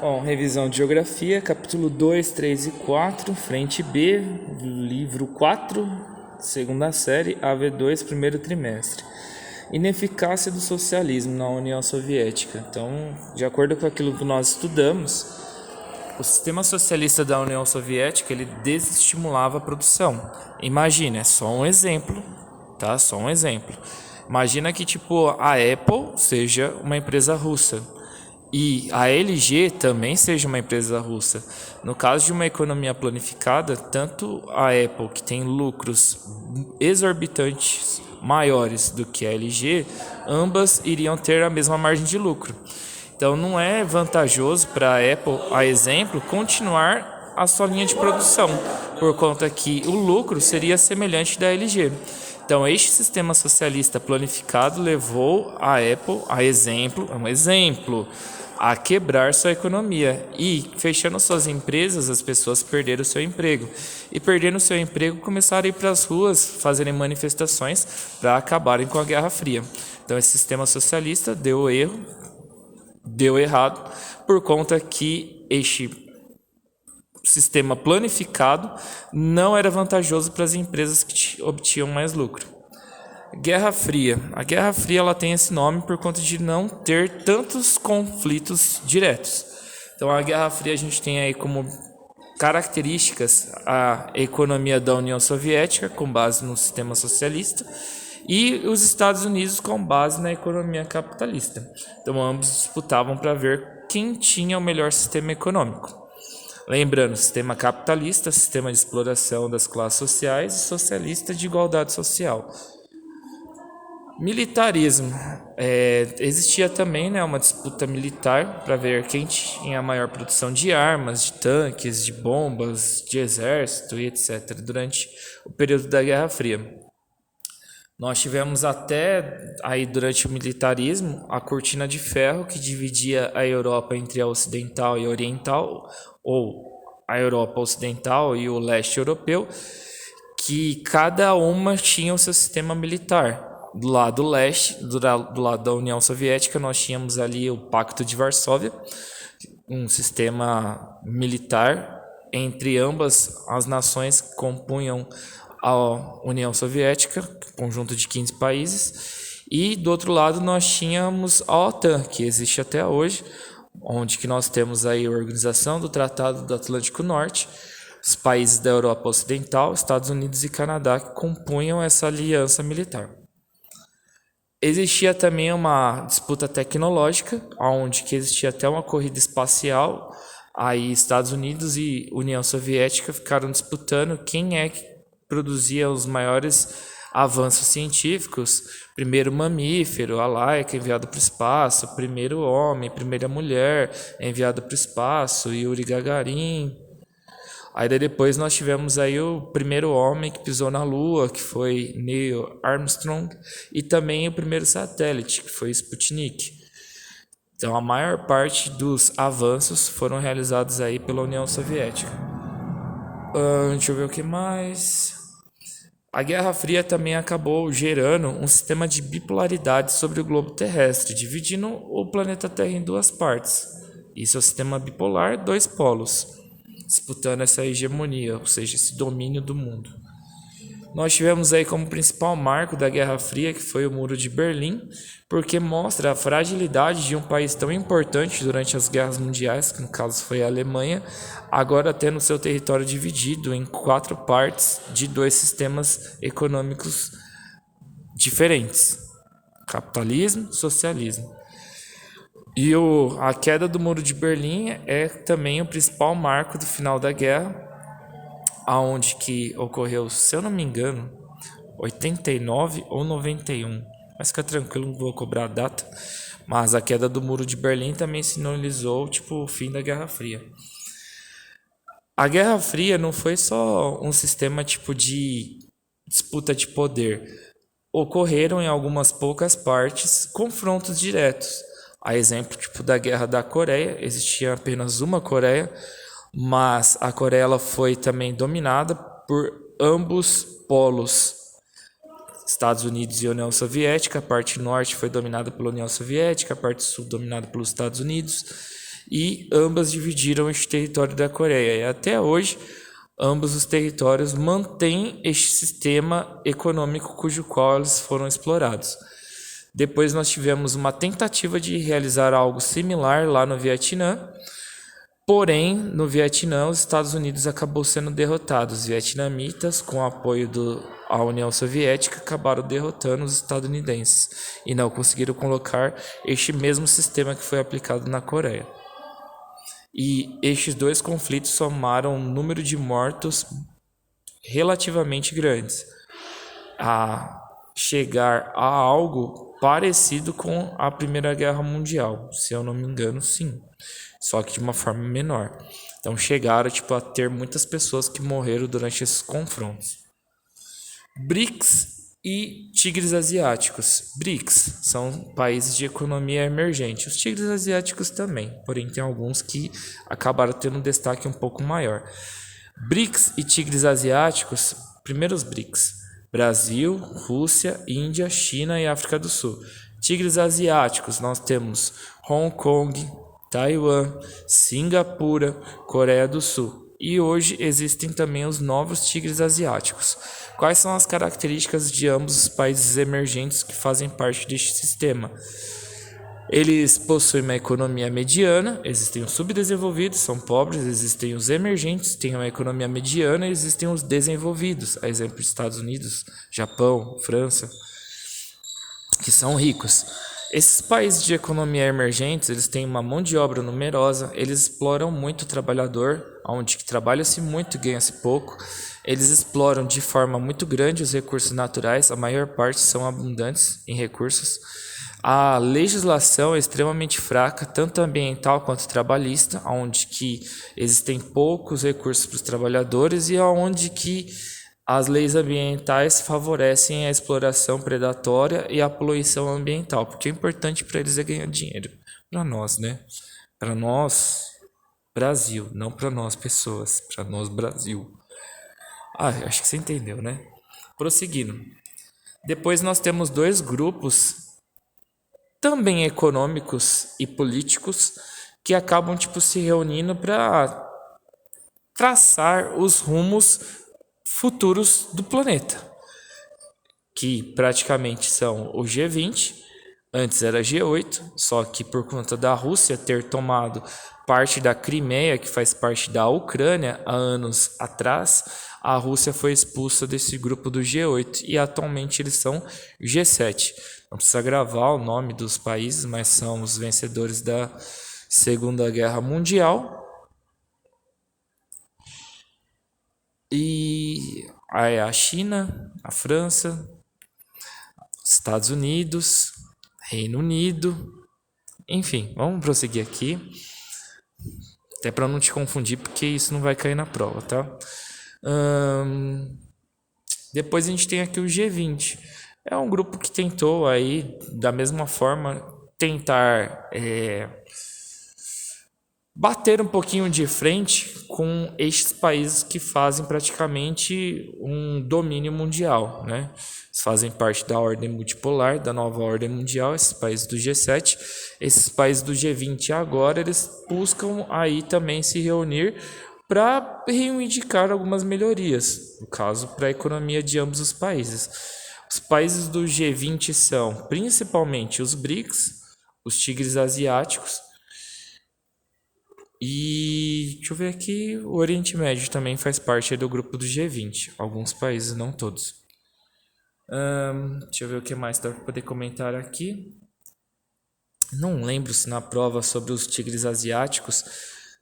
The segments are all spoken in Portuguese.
Bom, revisão de geografia, capítulo 2, 3 e 4, frente B, livro 4, segunda série, AV2, primeiro trimestre. Ineficácia do socialismo na União Soviética. Então, de acordo com aquilo que nós estudamos, o sistema socialista da União Soviética, ele desestimulava a produção. Imagina, é só um exemplo, tá? Só um exemplo. Imagina que tipo a Apple seja uma empresa russa e a LG também seja uma empresa russa. No caso de uma economia planificada, tanto a Apple, que tem lucros exorbitantes maiores do que a LG, ambas iriam ter a mesma margem de lucro. Então não é vantajoso para a Apple, a exemplo, continuar a sua linha de produção, por conta que o lucro seria semelhante da LG. Então este sistema socialista planificado levou a Apple, a quebrar sua economia e, fechando suas empresas, as pessoas perderam seu emprego. E perdendo seu emprego, começaram a ir para as ruas fazerem manifestações para acabarem com a Guerra Fria. Então esse sistema socialista deu errado, por conta que este sistema planificado não era vantajoso para as empresas que obtinham mais lucro. Guerra Fria. A Guerra Fria ela tem esse nome por conta de não ter tantos conflitos diretos. Então a Guerra Fria a gente tem aí como características a economia da União Soviética com base no sistema socialista e os Estados Unidos com base na economia capitalista. Então ambos disputavam para ver quem tinha o melhor sistema econômico. Lembrando, sistema capitalista, sistema de exploração das classes sociais e socialista de igualdade social. Militarismo. Existia também uma disputa militar para ver quem tinha a maior produção de armas, de tanques, de bombas, de exército e etc. durante o período da Guerra Fria. Nós tivemos até aí durante o militarismo a cortina de ferro que dividia a Europa entre a ocidental e a oriental, ou a Europa ocidental e o leste europeu, que cada uma tinha o seu sistema militar. Do lado leste, do lado da União Soviética, nós tínhamos ali o Pacto de Varsóvia, um sistema militar entre ambas as nações que compunham a União Soviética, conjunto de 15 países, e do outro lado nós tínhamos a OTAN, que existe até hoje, onde que nós temos aí a Organização do Tratado do Atlântico Norte, os países da Europa Ocidental, Estados Unidos e Canadá, que compunham essa aliança militar. Existia também uma disputa tecnológica, onde que existia até uma corrida espacial. Aí Estados Unidos e União Soviética ficaram disputando quem é que produzia os maiores avanços científicos. Primeiro mamífero, a Laika enviado para o espaço, primeiro homem, primeira mulher enviada para o espaço, Yuri Gagarin. Aí depois nós tivemos aí o primeiro homem que pisou na Lua, que foi Neil Armstrong, e também o primeiro satélite, que foi Sputnik. Então a maior parte dos avanços foram realizados aí pela União Soviética. Deixa eu ver o que mais. A Guerra Fria também acabou gerando um sistema de bipolaridade sobre o globo terrestre, dividindo o planeta Terra em duas partes. Isso é o sistema bipolar, dois polos, disputando essa hegemonia, ou seja, esse domínio do mundo. Nós tivemos aí como principal marco da Guerra Fria, que foi o Muro de Berlim, porque mostra a fragilidade de um país tão importante durante as guerras mundiais, que no caso foi a Alemanha, agora tendo seu território dividido em 4 partes de 2 sistemas econômicos diferentes: capitalismo, socialismo. E a queda do Muro de Berlim é também o principal marco do final da guerra, aonde que ocorreu, se eu não me engano, 89 ou 91. Mas fica tranquilo, não vou cobrar a data. Mas a queda do Muro de Berlim também sinalizou o fim da Guerra Fria. A Guerra Fria não foi só um sistema de disputa de poder. Ocorreram em algumas poucas partes confrontos diretos. A exemplo da Guerra da Coreia, existia apenas uma Coreia, mas a Coreia ela foi também dominada por ambos polos, Estados Unidos e União Soviética. A parte norte foi dominada pela União Soviética, a parte sul dominada pelos Estados Unidos. e ambas dividiram este território da Coreia. E até hoje, ambos os territórios mantêm este sistema econômico cujo qual eles foram explorados. Depois nós tivemos uma tentativa de realizar algo similar lá no Vietnã, porém, no Vietnã, os Estados Unidos acabou sendo derrotados. Os vietnamitas, com o apoio da União Soviética, acabaram derrotando os estadunidenses e não conseguiram colocar este mesmo sistema que foi aplicado na Coreia. E estes dois conflitos somaram um número de mortos relativamente grandes, a chegar a algo parecido com a Primeira Guerra Mundial, se eu não me engano, sim, só que de uma forma menor. Então chegaram a ter muitas pessoas que morreram durante esses confrontos. BRICS e tigres asiáticos. BRICS são países de economia emergente. Os tigres asiáticos também, porém tem alguns que acabaram tendo um destaque um pouco maior. BRICS e tigres asiáticos, primeiro os BRICS. Brasil, Rússia, Índia, China e África do Sul. Tigres asiáticos, nós temos Hong Kong, Taiwan, Singapura, Coreia do Sul. E hoje existem também os novos tigres asiáticos. Quais são as características de ambos os países emergentes que fazem parte deste sistema? Eles possuem uma economia mediana, existem os subdesenvolvidos, são pobres, existem os emergentes, têm uma economia mediana, e existem os desenvolvidos, a exemplo dos Estados Unidos, Japão, França, que são ricos. Esses países de economia emergentes, eles têm uma mão de obra numerosa, eles exploram muito o trabalhador, onde trabalha-se muito e ganha-se pouco. Eles exploram de forma muito grande os recursos naturais, a maior parte são abundantes em recursos. A legislação é extremamente fraca, tanto ambiental quanto trabalhista, onde que existem poucos recursos para os trabalhadores e onde que as leis ambientais favorecem a exploração predatória e a poluição ambiental, porque o importante para eles é ganhar dinheiro. Para nós, né? Para nós, Brasil, não para nós, pessoas. Para nós, Brasil. Acho que você entendeu, né? Prosseguindo. Depois nós temos dois grupos também econômicos e políticos que acabam se reunindo para traçar os rumos futuros do planeta, que praticamente são o G20, antes era G8, só que por conta da Rússia ter tomado parte da Crimeia, que faz parte da Ucrânia, há anos atrás, a Rússia foi expulsa desse grupo do G8 e atualmente eles são G7. Não precisa gravar o nome dos países, mas são os vencedores da Segunda Guerra Mundial. E aí a China, a França, Estados Unidos, Reino Unido, enfim, vamos prosseguir aqui, até para não te confundir, porque isso não vai cair na prova, tá? Depois a gente tem aqui o G20, é um grupo que tentou aí, da mesma forma, tentar bater um pouquinho de frente com estes países que fazem praticamente um domínio mundial, né? Eles fazem parte da ordem multipolar, da nova ordem mundial, esses países do G7. Esses países do G20 agora, eles buscam aí também se reunir para reivindicar algumas melhorias, no caso, para a economia de ambos os países. Os países do G20 são principalmente os BRICS, os tigres asiáticos, e deixa eu ver aqui, o Oriente Médio também faz parte do grupo do G20. Alguns países, não todos. Deixa eu ver o que mais dá para poder comentar aqui. Não lembro se na prova sobre os tigres asiáticos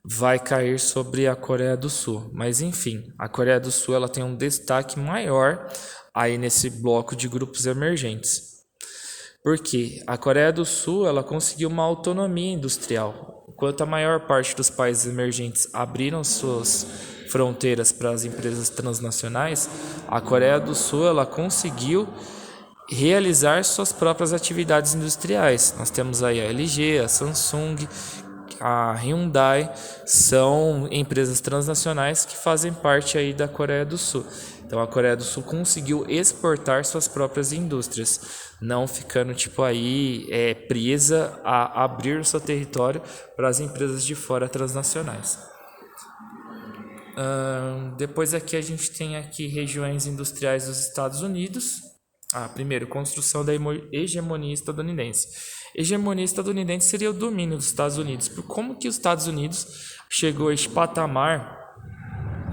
vai cair sobre a Coreia do Sul. Mas enfim, a Coreia do Sul ela tem um destaque maior aí nesse bloco de grupos emergentes. Porque a Coreia do Sul ela conseguiu uma autonomia industrial. Enquanto a maior parte dos países emergentes abriram suas fronteiras para as empresas transnacionais, a Coreia do Sul ela conseguiu realizar suas próprias atividades industriais. Nós temos aí a LG, a Samsung, a Hyundai, são empresas transnacionais que fazem parte aí da Coreia do Sul. Então a Coreia do Sul conseguiu exportar suas próprias indústrias, não ficando tipo aí presa a abrir o seu território para as empresas de fora transnacionais. Depois aqui a gente tem aqui regiões industriais dos Estados Unidos. Primeiro, construção da hegemonia estadunidense. Hegemonia estadunidense seria o domínio dos Estados Unidos. Por como que os Estados Unidos chegou a este patamar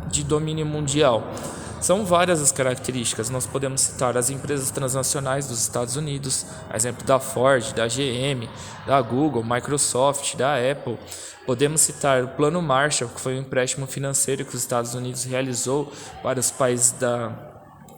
de domínio mundial? São várias as características. Nós podemos citar as empresas transnacionais dos Estados Unidos, exemplo da Ford, da GM, da Google, Microsoft, da Apple. Podemos citar o Plano Marshall, que foi um empréstimo financeiro que os Estados Unidos realizou para os países da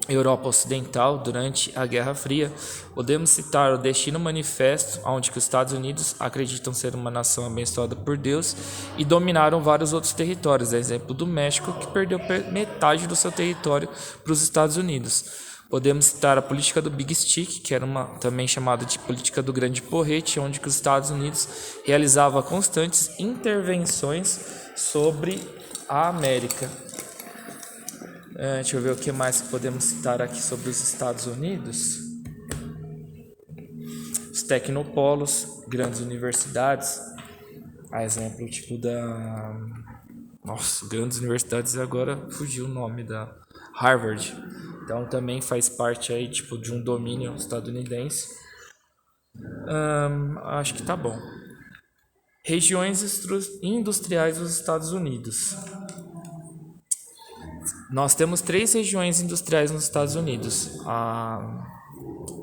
Europa Ocidental durante a Guerra Fria. Podemos citar o Destino Manifesto, onde que os Estados Unidos acreditam ser uma nação abençoada por Deus e dominaram vários outros territórios. Exemplo do México, que perdeu metade do seu território para os Estados Unidos. Podemos citar a política do Big Stick, que era também chamada de política do grande porrete, onde que os Estados Unidos realizava constantes intervenções sobre a América. Deixa eu ver o que mais podemos citar aqui sobre os Estados Unidos. Os tecnopolos, grandes universidades, a exemplo tipo da... Nossa, grandes universidades, agora fugiu o nome da Harvard. Então também faz parte aí tipo de um domínio estadunidense. Acho que tá bom. Regiões industriais dos Estados Unidos. Nós temos 3 regiões industriais nos Estados Unidos. A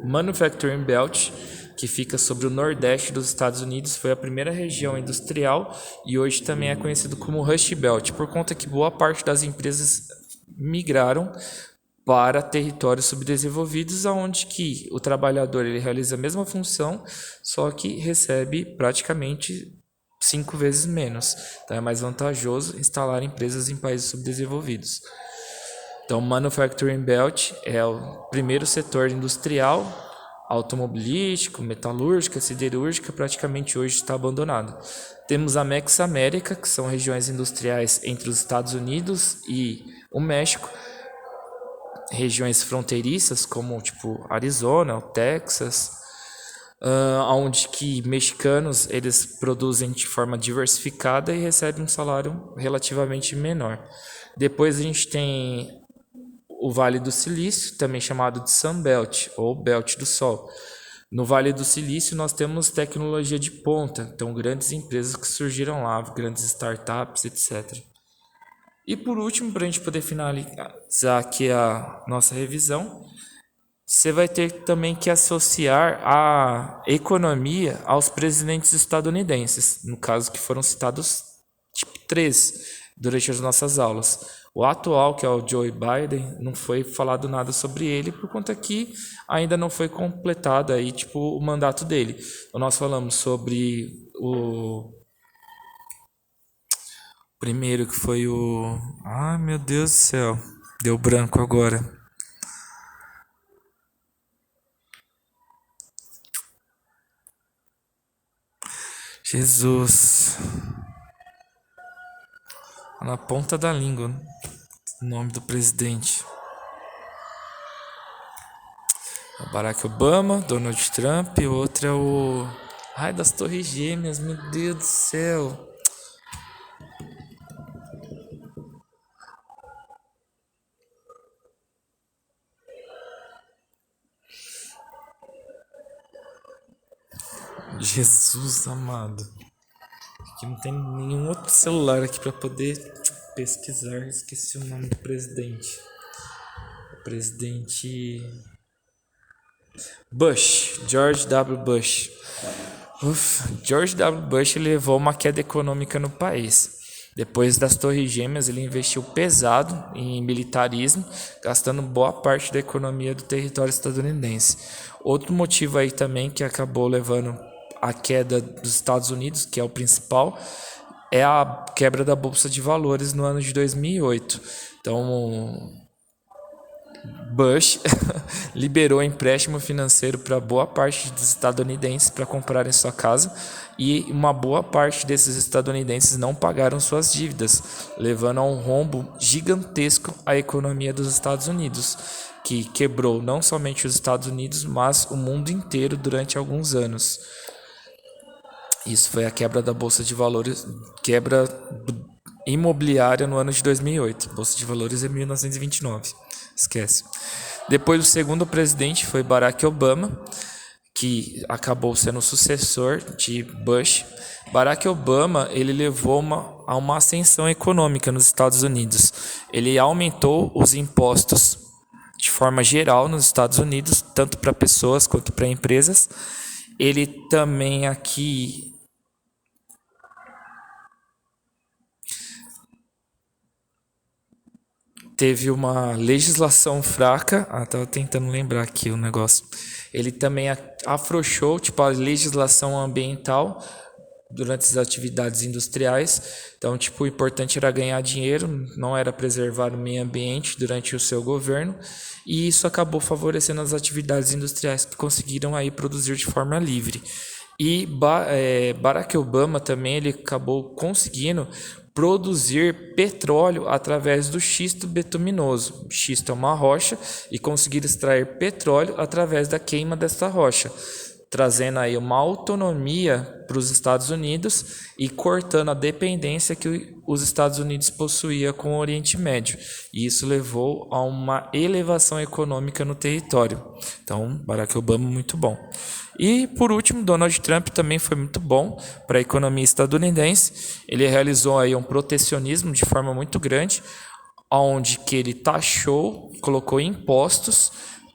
Manufacturing Belt, que fica sobre o nordeste dos Estados Unidos, foi a primeira região industrial e hoje também é conhecido como Rust Belt, por conta que boa parte das empresas migraram para territórios subdesenvolvidos, onde que o trabalhador ele realiza a mesma função, só que recebe praticamente 5 vezes menos. Então é mais vantajoso instalar empresas em países subdesenvolvidos. Então, Manufacturing Belt é o primeiro setor industrial, automobilístico, metalúrgica, siderúrgica, praticamente hoje está abandonado. Temos a Mex América, que são regiões industriais entre os Estados Unidos e o México, regiões fronteiriças como tipo Arizona, o Texas, onde que mexicanos eles produzem de forma diversificada e recebem um salário relativamente menor. Depois a gente tem o Vale do Silício, também chamado de Sunbelt ou Belt do Sol. No Vale do Silício nós temos tecnologia de ponta, então grandes empresas que surgiram lá, grandes startups, etc. E por último, para a gente poder finalizar aqui a nossa revisão, você vai ter também que associar a economia aos presidentes estadunidenses, no caso que foram citados tipo 3 durante as nossas aulas. O atual, que é o Joe Biden, não foi falado nada sobre ele por conta que ainda não foi completado aí, tipo, o mandato dele. Então, nós falamos sobre o primeiro, que foi o... Ai, meu Deus do céu, deu branco agora. Jesus. Na ponta da língua o nome do presidente. O Barack Obama, Donald Trump, e outro é o... Ai, das Torres Gêmeas, meu Deus do céu. Jesus amado. Aqui não tem nenhum outro celular aqui para poder pesquisar. Esqueci o nome do presidente. O presidente Bush, George W. Bush. George W. Bush levou uma queda econômica no país. Depois das Torres Gêmeas, ele investiu pesado em militarismo, gastando boa parte da economia do território estadunidense. Outro motivo aí também que acabou levando a queda dos Estados Unidos, que é o principal, é a quebra da Bolsa de Valores no ano de 2008. Então, Bush liberou empréstimo financeiro para boa parte dos estadunidenses para comprarem sua casa, e uma boa parte desses estadunidenses não pagaram suas dívidas, levando a um rombo gigantesco à economia dos Estados Unidos, que quebrou não somente os Estados Unidos, mas o mundo inteiro durante alguns anos. Isso foi a quebra da Bolsa de Valores, quebra imobiliária no ano de 2008. Bolsa de Valores é 1929. Esquece. Depois, o segundo presidente foi Barack Obama, que acabou sendo o sucessor de Bush. Barack Obama, ele levou a uma ascensão econômica nos Estados Unidos. Ele aumentou os impostos de forma geral nos Estados Unidos, tanto para pessoas quanto para empresas. Ele também aqui teve uma legislação fraca. Tava tentando lembrar aqui o negócio. Ele também afrouxou, tipo, a legislação ambiental durante as atividades industriais. Então, tipo, o importante era ganhar dinheiro, não era preservar o meio ambiente durante o seu governo. E isso acabou favorecendo as atividades industriais que conseguiram aí produzir de forma livre. E Barack Obama também ele acabou conseguindo produzir petróleo através do xisto betuminoso. O xisto é uma rocha e conseguir extrair petróleo através da queima dessa rocha, trazendo aí uma autonomia para os Estados Unidos e cortando a dependência que os Estados Unidos possuía com o Oriente Médio. E isso levou a uma elevação econômica no território. Então, Barack Obama, muito bom. E, por último, Donald Trump também foi muito bom para a economia estadunidense. Ele realizou aí um protecionismo de forma muito grande, onde que ele taxou, colocou impostos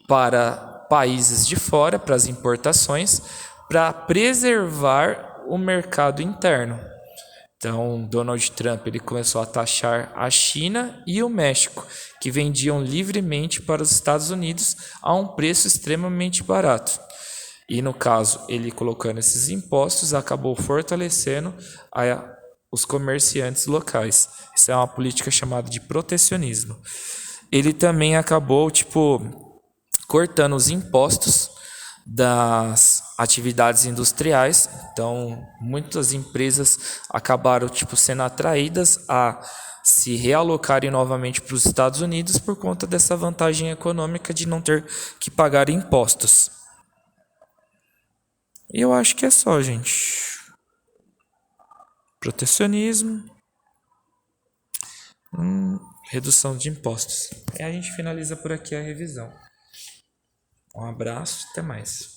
para países de fora, para as importações, para preservar o mercado interno. Então, Donald Trump ele começou a taxar a China e o México, que vendiam livremente para os Estados Unidos a um preço extremamente barato. E, no caso, ele colocando esses impostos, acabou fortalecendo os comerciantes locais. Isso é uma política chamada de protecionismo. Ele também acabou, cortando os impostos das atividades industriais. Então, muitas empresas acabaram sendo atraídas a se realocarem novamente para os Estados Unidos por conta dessa vantagem econômica de não ter que pagar impostos. E eu acho que é só, gente. Protecionismo, redução de impostos. E a gente finaliza por aqui a revisão. Um abraço, até mais.